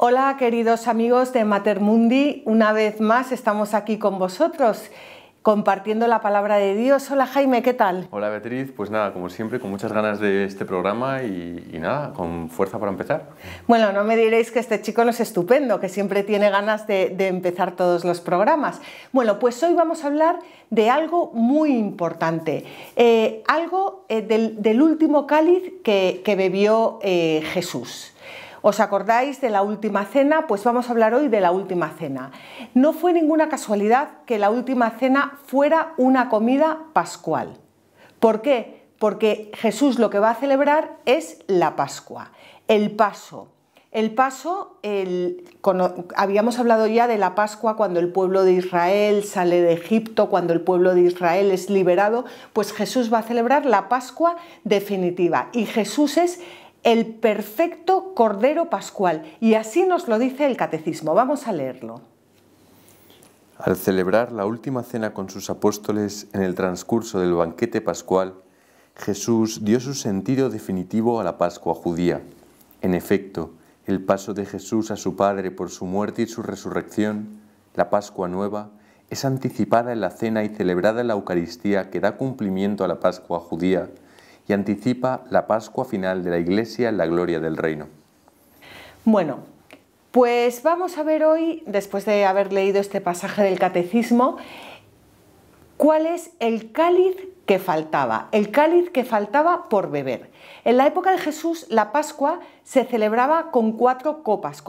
Hola queridos amigos de Mater Mundi, una vez más estamos aquí con vosotros compartiendo la palabra de Dios. Hola Jaime, ¿qué tal? Hola Beatriz, pues nada, como siempre, con muchas ganas de este programa y nada, con fuerza para empezar. Bueno, no me diréis que este chico no es estupendo, que siempre tiene ganas de empezar todos los programas. Bueno, pues hoy vamos a hablar de algo muy importante, del último cáliz que bebió Jesús. ¿Os acordáis de la última cena? Pues vamos a hablar hoy de la última cena. No fue ninguna casualidad que la última cena fuera una comida pascual. ¿Por qué? Porque Jesús lo que va a celebrar es la Pascua, el Paso. El Paso, habíamos hablado ya de la Pascua cuando el pueblo de Israel sale de Egipto, cuando el pueblo de Israel es liberado, pues Jesús va a celebrar la Pascua definitiva. Y Jesús es el perfecto Cordero Pascual, y así nos lo dice el Catecismo. Vamos a leerlo. Al celebrar la última cena con sus apóstoles en el transcurso del banquete pascual, Jesús dio su sentido definitivo a la Pascua judía. En efecto, el paso de Jesús a su Padre por su muerte y su resurrección, la Pascua nueva, es anticipada en la cena y celebrada en la Eucaristía que da cumplimiento a la Pascua judía y anticipa la Pascua final de la Iglesia en la gloria del reino. Bueno, pues vamos a ver hoy, después de haber leído este pasaje del Catecismo, cuál es el cáliz que faltaba por beber. En la época de Jesús, la Pascua se celebraba con cuatro copas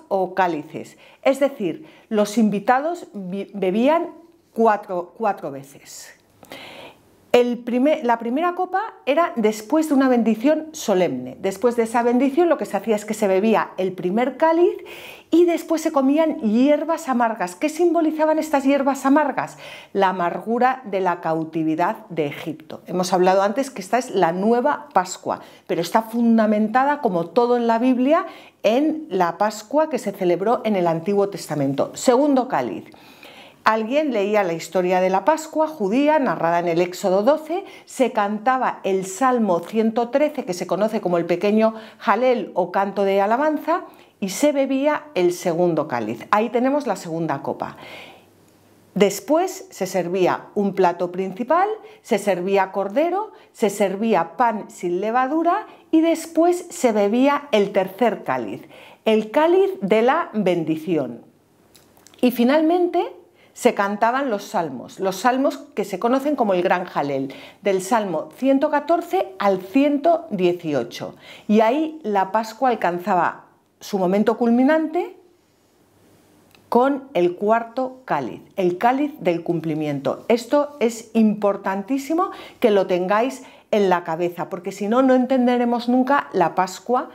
o cálices, es decir, los invitados bebían cuatro veces. La primera copa era después de una bendición solemne. Después de esa bendición lo que se hacía es que se bebía el primer cáliz y después se comían hierbas amargas. ¿Qué simbolizaban estas hierbas amargas? La amargura de la cautividad de Egipto. Hemos hablado antes que esta es la nueva Pascua, pero está fundamentada, como todo en la Biblia, en la Pascua que se celebró en el Antiguo Testamento. Segundo cáliz. Alguien leía la historia de la Pascua judía narrada en el Éxodo 12, se cantaba el Salmo 113, que se conoce como el pequeño Jalel o canto de alabanza, y se bebía el segundo cáliz. Ahí tenemos la segunda copa. Después se servía un plato principal, se servía cordero, se servía pan sin levadura y después se bebía el tercer cáliz, el cáliz de la bendición. Y finalmente se cantaban los salmos que se conocen como el Gran Jalel, del Salmo 114 al 118. Y ahí la Pascua alcanzaba su momento culminante con el cuarto cáliz, el cáliz del cumplimiento. Esto es importantísimo que lo tengáis en la cabeza, porque si no, no entenderemos nunca la Pascua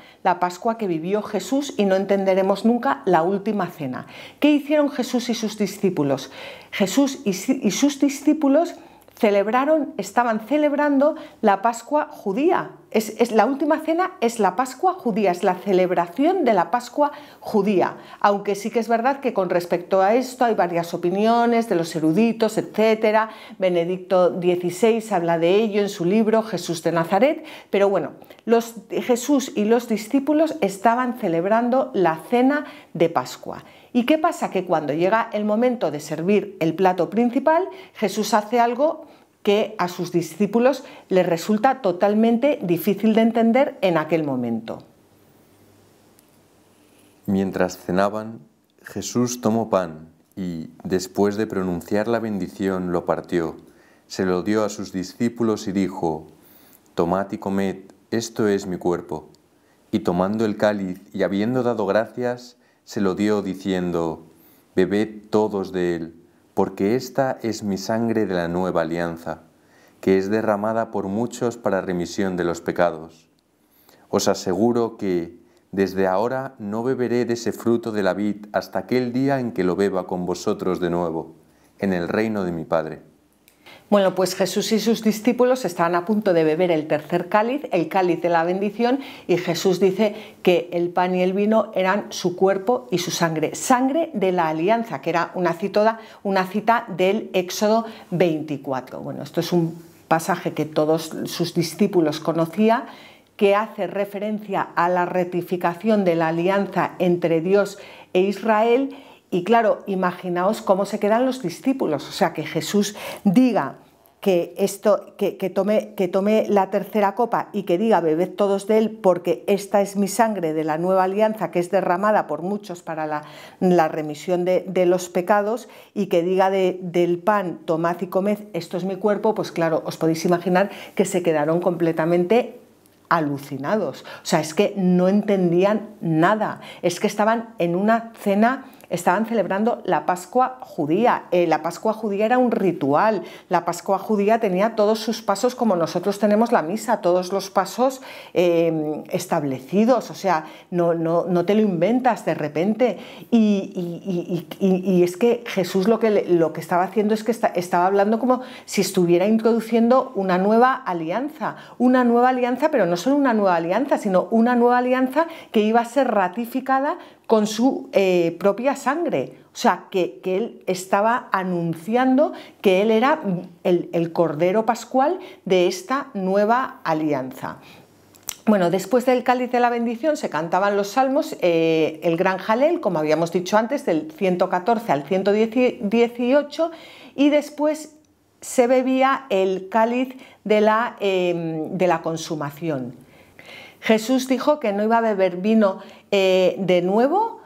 que vivió Jesús, y no entenderemos nunca la última cena. ¿Qué hicieron Jesús y sus discípulos? Jesús y sus discípulos estaban celebrando la Pascua judía. La última cena es la Pascua judía, es la celebración de la Pascua judía, aunque sí que es verdad que con respecto a esto hay varias opiniones de los eruditos, etc. Benedicto XVI habla de ello en su libro Jesús de Nazaret, pero bueno, Jesús y los discípulos estaban celebrando la cena de Pascua. ¿Y qué pasa? Que cuando llega el momento de servir el plato principal, Jesús hace algo que a sus discípulos les resulta totalmente difícil de entender en aquel momento. Mientras cenaban, Jesús tomó pan y, después de pronunciar la bendición, lo partió, se lo dio a sus discípulos y dijo: «Tomad y comed, esto es mi cuerpo». Y tomando el cáliz y habiendo dado gracias, se lo dio diciendo: «Bebed todos de él, porque esta es mi sangre de la nueva alianza, que es derramada por muchos para remisión de los pecados. Os aseguro que, desde ahora, no beberé de ese fruto de la vid hasta aquel día en que lo beba con vosotros de nuevo, en el reino de mi Padre». Bueno, pues Jesús y sus discípulos estaban a punto de beber el tercer cáliz, el cáliz de la bendición, y Jesús dice que el pan y el vino eran su cuerpo y su sangre, sangre de la alianza, que era una cita del Éxodo 24. Bueno, esto es un pasaje que todos sus discípulos conocían, que hace referencia a la rectificación de la alianza entre Dios e Israel. Y claro, imaginaos cómo se quedan los discípulos, o sea, que Jesús diga que tome la tercera copa y que diga bebed todos de él porque esta es mi sangre de la nueva alianza que es derramada por muchos para la remisión de los pecados, y que diga del pan tomad y comed, esto es mi cuerpo, pues claro, os podéis imaginar que se quedaron completamente alucinados. O sea, es que no entendían nada, es que estaban en una cena. Estaban celebrando la Pascua judía. La Pascua judía era un ritual. La Pascua judía tenía todos sus pasos como nosotros tenemos la misa, todos los pasos establecidos. O sea, no te lo inventas de repente. Y es que Jesús lo que estaba haciendo es que estaba hablando como si estuviera introduciendo una nueva alianza. Una nueva alianza, pero no solo una nueva alianza, sino una nueva alianza que iba a ser ratificada con su propia sangre. O sea, que él estaba anunciando que él era el Cordero Pascual de esta nueva alianza. Bueno, después del cáliz de la bendición se cantaban los salmos, el gran Jalel, como habíamos dicho antes, del 114 al 118, y después se bebía el cáliz de la consumación. Jesús dijo que no iba a beber vino de nuevo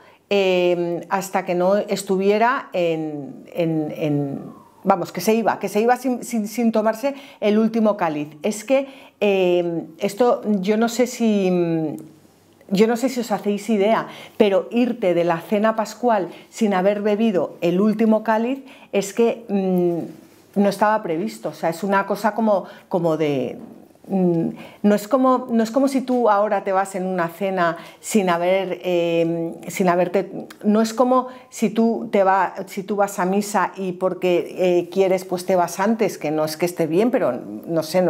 hasta que no estuviera vamos, que se iba sin tomarse el último cáliz. Es que esto yo no sé si os hacéis idea, pero irte de la cena pascual sin haber bebido el último cáliz es que no estaba previsto. O sea, es una cosa como de... No es como si tú ahora te vas en una cena sin haberte, no es como si tú vas a misa y porque quieres pues te vas antes, que no es que esté bien, pero no sé,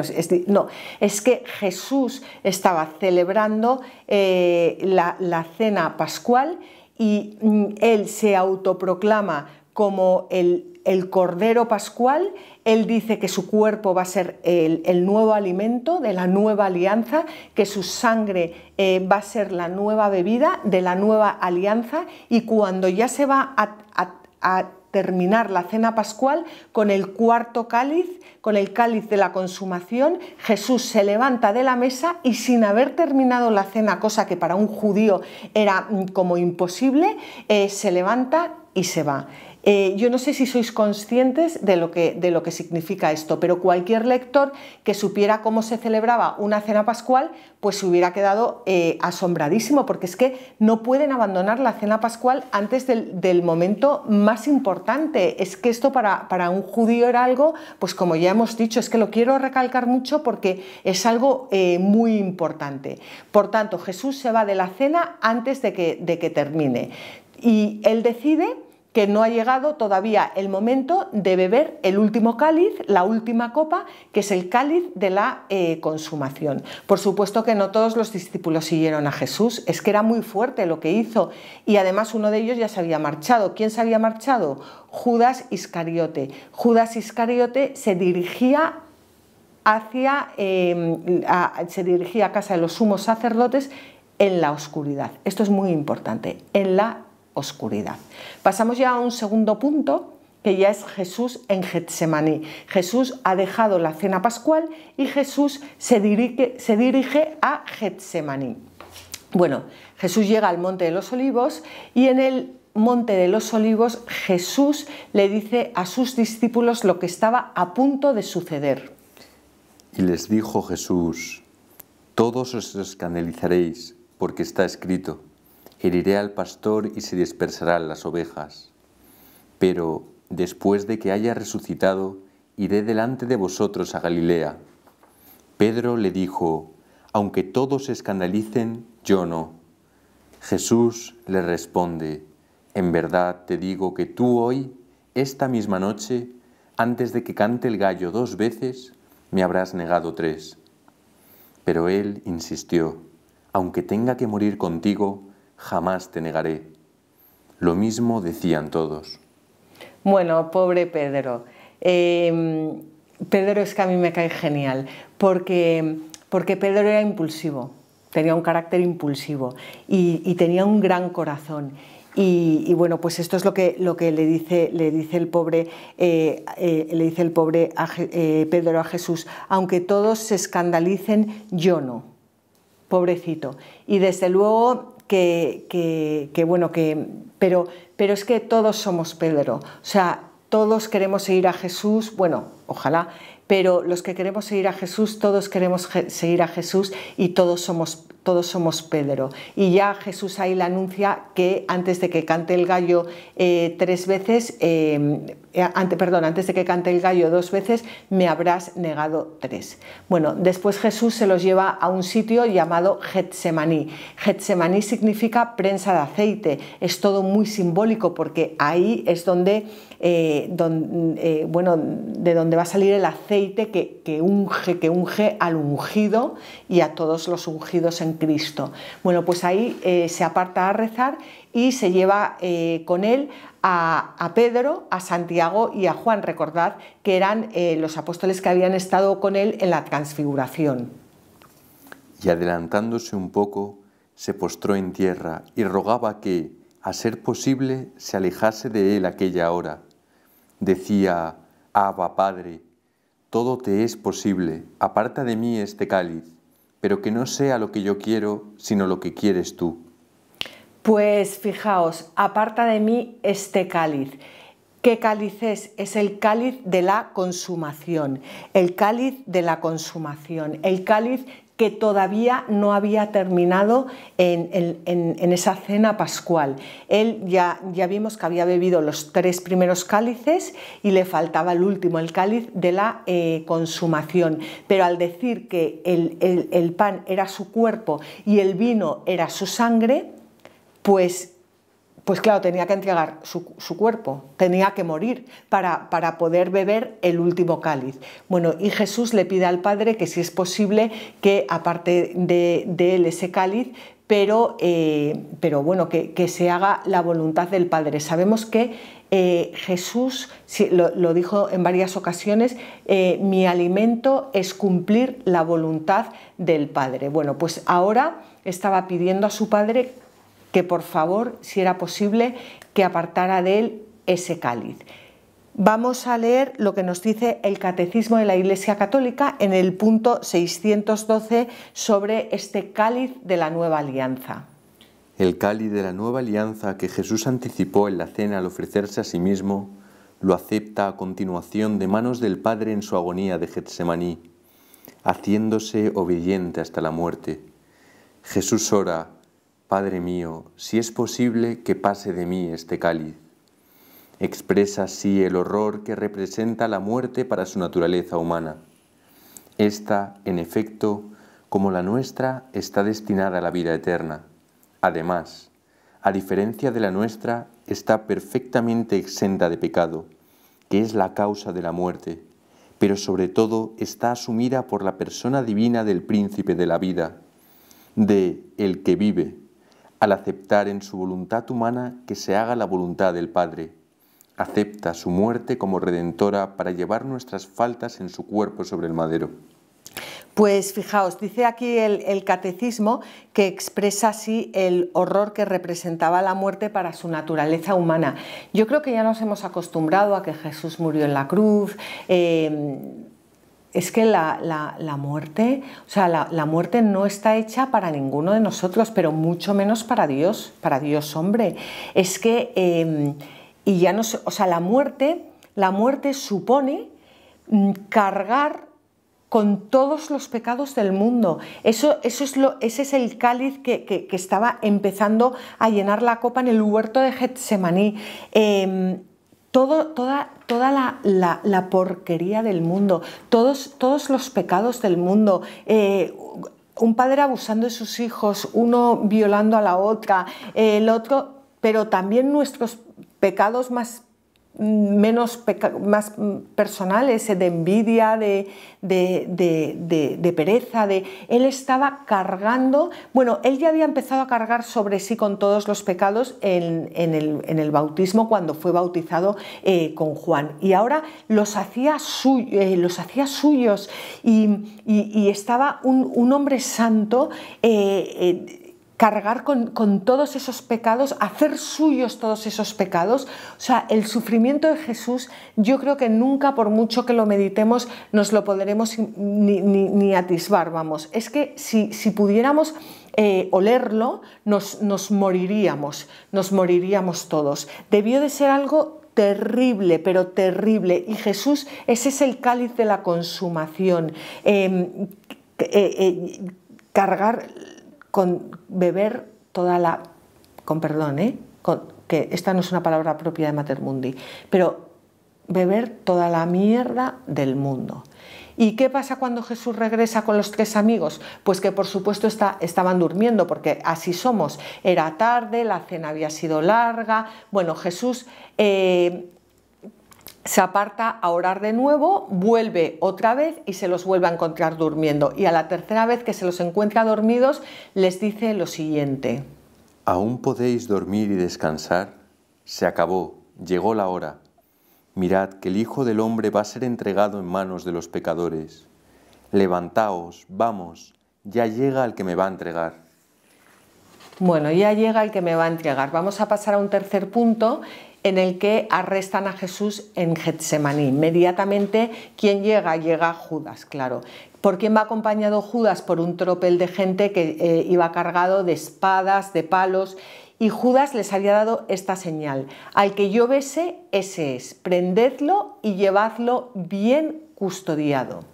es que Jesús estaba celebrando la cena pascual y él se autoproclama como el Cordero Pascual. Él dice que su cuerpo va a ser el nuevo alimento de la nueva alianza, que su sangre va a ser la nueva bebida de la nueva alianza, y cuando ya se va a terminar la cena pascual con el cuarto cáliz, con el cáliz de la consumación, Jesús se levanta de la mesa y sin haber terminado la cena, cosa que para un judío era como imposible, se levanta y se va. Yo no sé si sois conscientes de lo que significa esto, pero cualquier lector que supiera cómo se celebraba una cena pascual, pues se hubiera quedado asombradísimo, porque es que no pueden abandonar la cena pascual antes del momento más importante. Es que esto para un judío era algo, pues como ya hemos dicho, es que lo quiero recalcar mucho porque es algo muy importante. Por tanto, Jesús se va de la cena antes de que termine, y él decide que no ha llegado todavía el momento de beber el último cáliz, la última copa, que es el cáliz de la consumación. Por supuesto que no todos los discípulos siguieron a Jesús, es que era muy fuerte lo que hizo, y además uno de ellos ya se había marchado. ¿Quién se había marchado? Judas Iscariote. Judas Iscariote se dirigía a casa de los sumos sacerdotes en la oscuridad. Esto es muy importante, en la oscuridad. Pasamos ya a un segundo punto, que ya es Jesús en Getsemaní. Jesús ha dejado la cena pascual y Jesús se dirige a Getsemaní. Bueno, Jesús llega al Monte de los Olivos, y en el Monte de los Olivos Jesús le dice a sus discípulos lo que estaba a punto de suceder. Y les dijo Jesús: todos os escandalizaréis, porque está escrito: heriré al pastor y se dispersarán las ovejas. Pero después de que haya resucitado, iré delante de vosotros a Galilea. Pedro le dijo: aunque todos se escandalicen, yo no. Jesús le responde: en verdad te digo que tú hoy, esta misma noche, antes de que cante el gallo 2 veces, me habrás negado 3. Pero él insistió: aunque tenga que morir contigo, jamás te negaré. Lo mismo decían todos. Bueno, pobre Pedro. Pedro es que a mí me cae genial, porque porque Pedro era impulsivo, tenía un carácter impulsivo y tenía un gran corazón. Y bueno, pues esto es lo que le dice el pobre Pedro a Jesús: aunque todos se escandalicen, yo no. Pobrecito. Y desde luego pero es que todos somos Pedro. O sea, todos queremos seguir a Jesús, bueno, ojalá, pero los que queremos seguir a Jesús, todos queremos seguir a Jesús y todos somos Pedro. Y ya Jesús ahí le anuncia que antes de que cante el gallo antes de que cante el gallo 2 veces, me habrás negado 3. Bueno, después Jesús se los lleva a un sitio llamado Getsemaní. Getsemaní significa prensa de aceite. Es todo muy simbólico porque ahí es de donde va a salir el aceite que unge al ungido y a todos los ungidos en Cristo. Bueno, pues ahí se aparta a rezar y se lleva con él a Pedro, a Santiago y a Juan. Recordad que eran los apóstoles que habían estado con él en la transfiguración. Y adelantándose un poco, se postró en tierra y rogaba que, a ser posible, se alejase de él aquella hora. Decía: Abba, Padre, todo te es posible, aparta de mí este cáliz, pero que no sea lo que yo quiero, sino lo que quieres tú. Pues fijaos, aparta de mí este cáliz. ¿Qué cáliz es? Es el cáliz de la consumación, el cáliz de la consumación, el cáliz que todavía no había terminado en esa cena pascual. Él ya vimos que había bebido los 3 primeros cálices y le faltaba el último, el cáliz de la consumación. Pero al decir que el pan era su cuerpo y el vino era su sangre, pues claro, tenía que entregar su cuerpo, tenía que morir para poder beber el último cáliz. Bueno, y Jesús le pide al Padre que si es posible que aparte de él ese cáliz, pero bueno, que se haga la voluntad del Padre. Sabemos que Jesús lo dijo en varias ocasiones: mi alimento es cumplir la voluntad del Padre. Bueno, pues ahora estaba pidiendo a su Padre que por favor, si era posible, que apartara de él ese cáliz. Vamos a leer lo que nos dice el Catecismo de la Iglesia Católica en el punto 612 sobre este cáliz de la nueva alianza. El cáliz de la nueva alianza que Jesús anticipó en la cena al ofrecerse a sí mismo, lo acepta a continuación de manos del Padre en su agonía de Getsemaní, haciéndose obediente hasta la muerte. Jesús ora: Padre mío, si es posible que pase de mí este cáliz. Expresa así el horror que representa la muerte para su naturaleza humana. Esta, en efecto, como la nuestra, está destinada a la vida eterna. Además, a diferencia de la nuestra, está perfectamente exenta de pecado, que es la causa de la muerte, pero sobre todo está asumida por la persona divina del Príncipe de la vida, de el que vive, al aceptar en su voluntad humana que se haga la voluntad del Padre. Acepta su muerte como redentora para llevar nuestras faltas en su cuerpo sobre el madero. Pues fijaos, dice aquí el Catecismo que expresa así el horror que representaba la muerte para su naturaleza humana. Yo creo que ya nos hemos acostumbrado a que Jesús murió en la cruz. Es que la muerte, o sea, la muerte no está hecha para ninguno de nosotros, pero mucho menos para Dios hombre. Es que, y ya no sé, o sea, la muerte supone cargar con todos los pecados del mundo. Ese es el cáliz que estaba empezando a llenar la copa en el huerto de Getsemaní. Toda la porquería del mundo, todos los pecados del mundo, un padre abusando de sus hijos, uno violando a la otra, el otro, pero también nuestros pecados más más personales, de envidia, de pereza, él estaba cargando, bueno, él ya había empezado a cargar sobre sí con todos los pecados en el bautismo, cuando fue bautizado con Juan, y ahora los hacía suyos, y estaba un hombre santo, cargar con todos esos pecados, hacer suyos todos esos pecados. O sea, el sufrimiento de Jesús, yo creo que nunca, por mucho que lo meditemos, nos lo podremos ni atisbar, vamos. Es que si pudiéramos olerlo, nos moriríamos todos. Debió de ser algo terrible, pero terrible, y Jesús, ese es el cáliz de la consumación, cargar con beber toda la, con perdón, que esta no es una palabra propia de Mater Mundi, pero beber toda la mierda del mundo. ¿Y qué pasa cuando Jesús regresa con los 3 amigos? Pues que por supuesto estaban durmiendo, porque así somos. Era tarde, la cena había sido larga. Bueno, Jesús se aparta a orar de nuevo, vuelve otra vez y se los vuelve a encontrar durmiendo. Y a la tercera vez que se los encuentra dormidos, les dice lo siguiente: ¿Aún podéis dormir y descansar? Se acabó, llegó la hora. Mirad que el Hijo del Hombre va a ser entregado en manos de los pecadores. Levantaos, vamos, ya llega el que me va a entregar. Bueno, ya llega el que me va a entregar. Vamos a pasar a un tercer punto, en el que arrestan a Jesús en Getsemaní. Inmediatamente, ¿quién llega? Llega Judas, claro. ¿Por quién va acompañado Judas? Por un tropel de gente que iba cargado de espadas, de palos, y Judas les había dado esta señal: al que yo bese, ese es, prendedlo y llevadlo bien custodiado.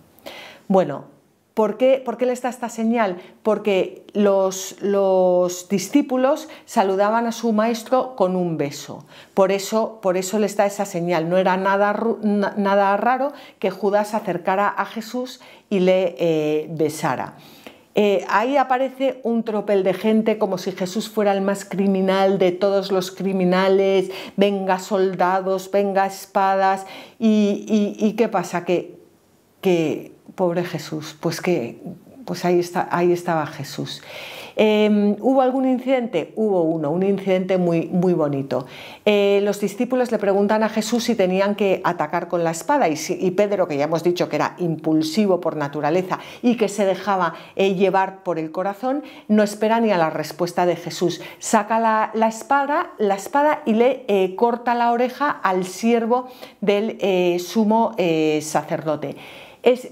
Bueno, ¿por qué les da esta señal? Porque los discípulos saludaban a su maestro con un beso. Por eso les da esa señal. No era nada raro que Judas se acercara a Jesús y le besara. Ahí aparece un tropel de gente, como si Jesús fuera el más criminal de todos los criminales. Venga soldados, venga espadas. ¿Y qué pasa? Que pobre Jesús, pues ahí estaba Jesús. ¿Hubo algún incidente? Hubo un incidente muy bonito. Los discípulos le preguntan a Jesús si tenían que atacar con la espada, y Pedro, que ya hemos dicho que era impulsivo por naturaleza y que se dejaba llevar por el corazón, no espera ni a la respuesta de Jesús. Saca la espada y le corta la oreja al siervo del sumo sacerdote.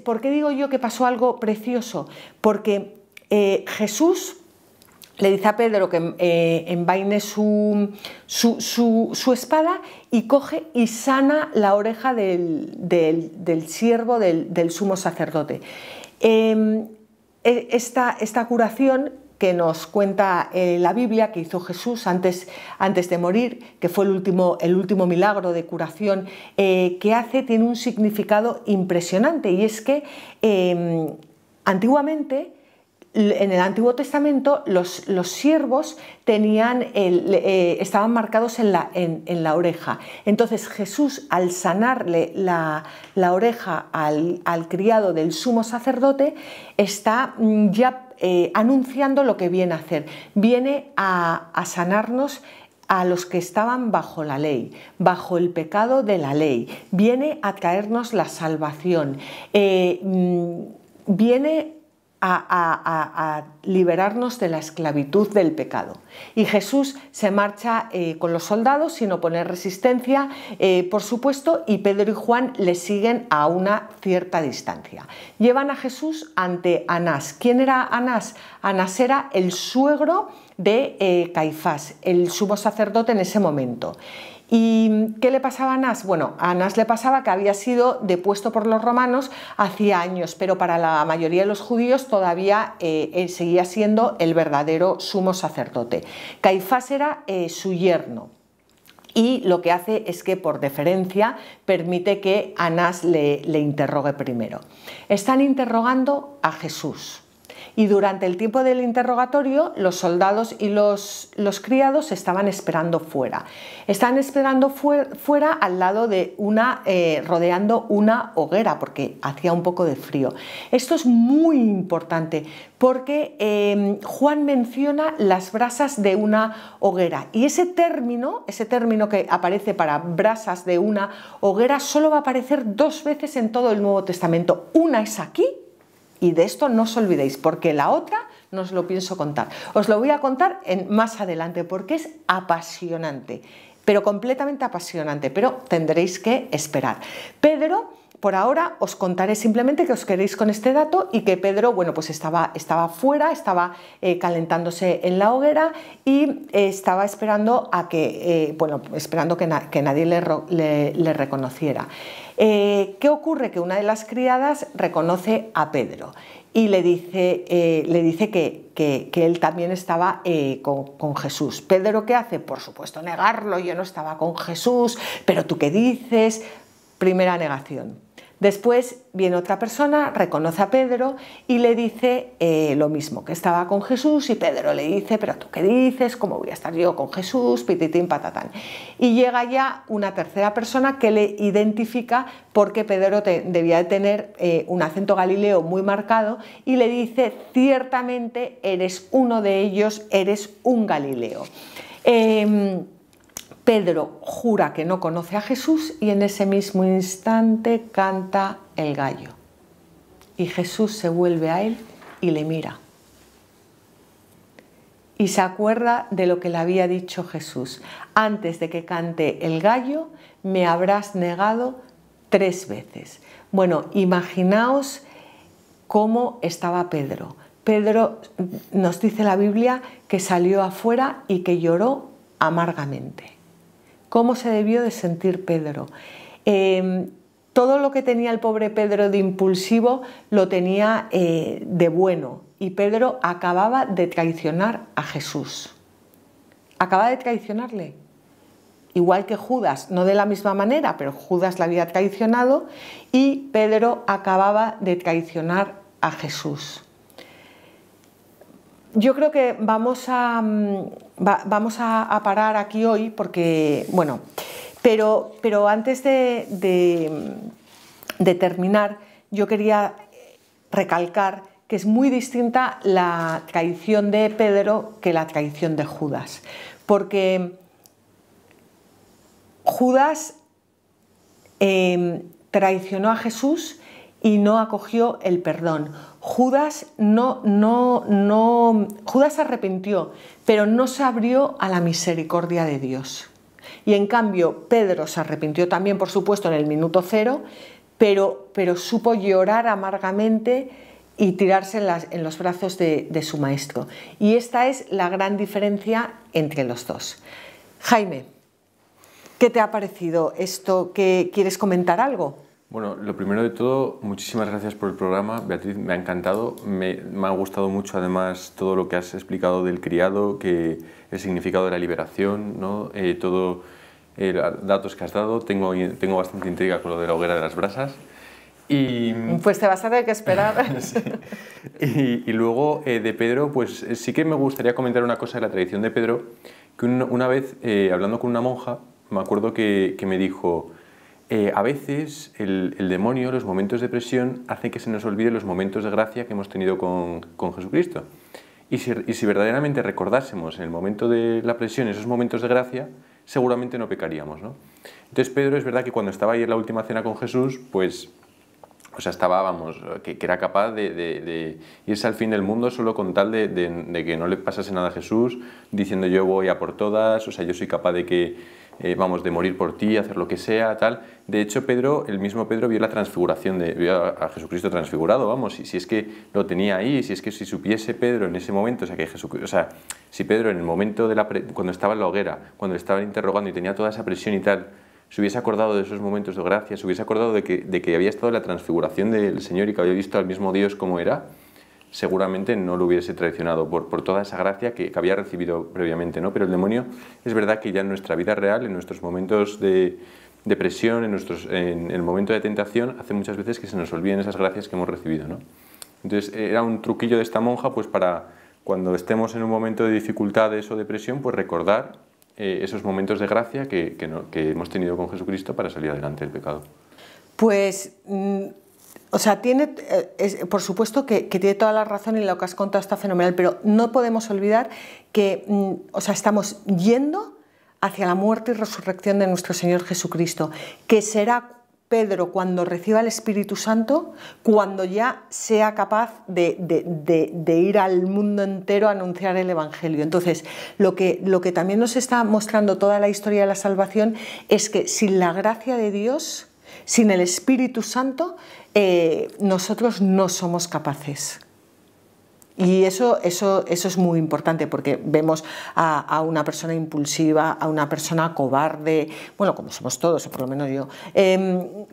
¿Por qué digo yo que pasó algo precioso? Porque Jesús le dice a Pedro que envaine su espada, y coge y sana la oreja del siervo del sumo sacerdote. Esta curación que nos cuenta la Biblia, que hizo Jesús antes de morir, que fue el último milagro de curación que hace, tiene un significado impresionante, y es que antiguamente, en el Antiguo Testamento, los siervos estaban marcados en la oreja. Entonces Jesús, al sanarle la oreja al criado del sumo sacerdote, está ya anunciando lo que viene a hacer. Viene a sanarnos a los que estaban bajo la ley, bajo el pecado de la ley. Viene a traernos la salvación. Viene a liberarnos de la esclavitud del pecado. Y Jesús se marcha con los soldados sin oponer resistencia, por supuesto, y Pedro y Juan le siguen a una cierta distancia. Llevan a Jesús ante Anás. ¿Quién era Anás? Anás era el suegro de Caifás, el sumo sacerdote en ese momento. ¿Y qué le pasaba a Anás? Bueno, a Anás le pasaba que había sido depuesto por los romanos hacía años, pero para la mayoría de los judíos todavía seguía siendo el verdadero sumo sacerdote. Caifás era su yerno, y lo que hace es que, por deferencia, permite que Anás le interrogue primero. Están interrogando a Jesús. Y durante el tiempo del interrogatorio, los soldados y los criados estaban esperando fuera. Estaban esperando fuera al lado de rodeando una hoguera, porque hacía un poco de frío. Esto es muy importante porque Juan menciona las brasas de una hoguera. Y ese término que aparece para brasas de una hoguera solo va a aparecer 2 veces en todo el Nuevo Testamento. Una es aquí, y de esto no os olvidéis, porque la otra no os lo pienso contar. Os lo voy a contar más adelante, porque es apasionante, pero completamente apasionante, pero tendréis que esperar. Pedro, por ahora os contaré simplemente que os queréis con este dato y que Pedro, bueno, pues estaba fuera, estaba calentándose en la hoguera y estaba esperando a que, que nadie le reconociera. ¿Qué ocurre? Que una de las criadas reconoce a Pedro y le dice que él también estaba con Jesús. ¿Pedro qué hace? Por supuesto, negarlo. Yo no estaba con Jesús, pero ¿tú qué dices? Primera negación. Después viene otra persona, reconoce a Pedro y le dice lo mismo, que estaba con Jesús, y Pedro le dice, pero ¿tú qué dices? ¿Cómo voy a estar yo con Jesús? Pititín, patatán. Y llega ya una tercera persona que le identifica, porque Pedro debía de tener un acento galileo muy marcado, y le dice, ciertamente eres uno de ellos, eres un Galileo. Pedro jura que no conoce a Jesús y en ese mismo instante canta el gallo. Y Jesús se vuelve a él y le mira. Y se acuerda de lo que le había dicho Jesús. Antes de que cante el gallo, me habrás negado 3 veces. Bueno, imaginaos cómo estaba Pedro. Pedro, nos dice la Biblia, que salió afuera y que lloró amargamente. ¿Cómo se debió de sentir Pedro? Todo lo que tenía el pobre Pedro de impulsivo lo tenía de bueno, y Pedro acababa de traicionar a Jesús. Acaba de traicionarle. Igual que Judas, no de la misma manera, pero Judas le había traicionado y Pedro acababa de traicionar a Jesús. Yo creo que vamos a parar aquí hoy porque, bueno, pero antes de terminar, yo quería recalcar que es muy distinta la traición de Pedro que la traición de Judas, porque Judas traicionó a Jesús y no acogió el perdón. Judas se arrepintió, pero no se abrió a la misericordia de Dios. Y en cambio, Pedro se arrepintió también, por supuesto, en el minuto 0, pero supo llorar amargamente y tirarse en los brazos de su maestro. Y esta es la gran diferencia entre los dos. Jaime, ¿qué te ha parecido esto? ¿Quieres comentar algo? Bueno, lo primero de todo, muchísimas gracias por el programa, Beatriz, me ha encantado, me ha gustado mucho además todo lo que has explicado del criado, que el significado de la liberación, ¿no? Todo datos que has dado, tengo bastante intriga con lo de la hoguera de las brasas. Pues te vas a tener que esperar. Sí. Y luego de Pedro, pues sí que me gustaría comentar una cosa de la tradición de Pedro, que una vez hablando con una monja, me acuerdo que me dijo, a veces el demonio, los momentos de presión, hacen que se nos olvide los momentos de gracia que hemos tenido con Jesucristo. Y si verdaderamente recordásemos en el momento de la presión esos momentos de gracia, seguramente no pecaríamos, ¿no? Entonces Pedro, es verdad que cuando estaba ahí en la última cena con Jesús, pues o sea, estaba, vamos, que era capaz de irse al fin del mundo solo con tal de que no le pasase nada a Jesús, diciendo yo voy a por todas, o sea, yo soy capaz de que de morir por ti, hacer lo que sea, tal. De hecho, el mismo Pedro vio la transfiguración, vio a Jesucristo transfigurado, vamos, y si es que lo tenía ahí, si es que si supiese Pedro en ese momento, si Pedro en el momento cuando estaba en la hoguera, cuando estaba interrogando y tenía toda esa presión y tal, se hubiese acordado de esos momentos de gracia, se hubiese acordado de que había estado en la transfiguración del Señor y que había visto al mismo Dios como era, seguramente no lo hubiese traicionado por toda esa gracia que había recibido previamente, ¿no? Pero el demonio, es verdad que ya en nuestra vida real, en nuestros momentos de presión, en el momento de tentación, hace muchas veces que se nos olviden esas gracias que hemos recibido, ¿no? Entonces era un truquillo de esta monja pues para cuando estemos en un momento de dificultades o depresión, pues recordar esos momentos de gracia que hemos tenido con Jesucristo para salir adelante del pecado. Pues, o sea, tiene, por supuesto que tiene toda la razón y lo que has contado está fenomenal, pero no podemos olvidar que, o sea, estamos yendo hacia la muerte y resurrección de nuestro Señor Jesucristo, que será Pedro cuando reciba el Espíritu Santo, cuando ya sea capaz de ir al mundo entero a anunciar el Evangelio. Entonces, lo que también nos está mostrando toda la historia de la salvación es que sin la gracia de Dios, sin el Espíritu Santo, nosotros no somos capaces. Y eso es muy importante porque vemos a una persona impulsiva, a una persona cobarde, bueno, como somos todos, o por lo menos yo,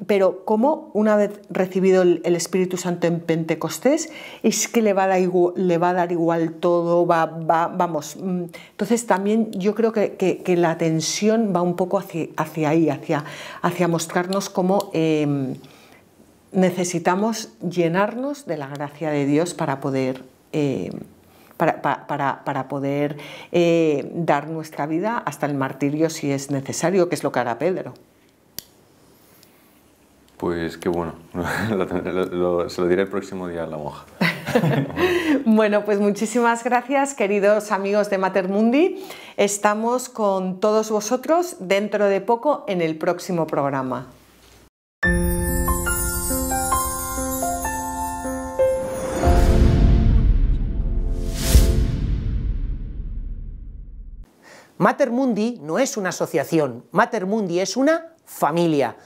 pero como una vez recibido el Espíritu Santo en Pentecostés, es que le va a dar igual todo, vamos. Entonces también yo creo que la tensión va un poco hacia ahí, hacia mostrarnos cómo necesitamos llenarnos de la gracia de Dios para poder dar nuestra vida hasta el martirio si es necesario, que es lo que hará Pedro. Pues qué bueno, se lo diré el próximo día a la monja. Bueno, pues muchísimas gracias, queridos amigos de Mater Mundi. Estamos con todos vosotros dentro de poco en el próximo programa. Mater Mundi no es una asociación, Mater Mundi es una familia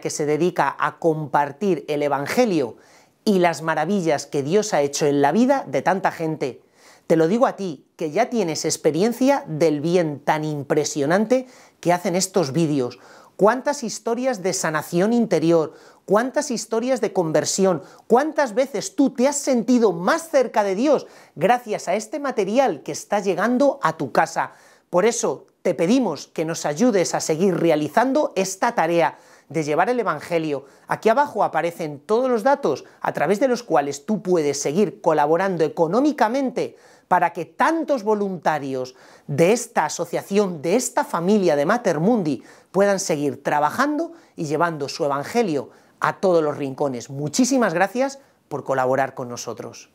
que se dedica a compartir el Evangelio y las maravillas que Dios ha hecho en la vida de tanta gente. Te lo digo a ti, que ya tienes experiencia del bien tan impresionante que hacen estos vídeos. Cuántas historias de sanación interior, cuántas historias de conversión, cuántas veces tú te has sentido más cerca de Dios gracias a este material que está llegando a tu casa. Por eso te pedimos que nos ayudes a seguir realizando esta tarea de llevar el Evangelio. Aquí abajo aparecen todos los datos a través de los cuales tú puedes seguir colaborando económicamente para que tantos voluntarios de esta asociación, de esta familia de Mater Mundi, puedan seguir trabajando y llevando su Evangelio a todos los rincones. Muchísimas gracias por colaborar con nosotros.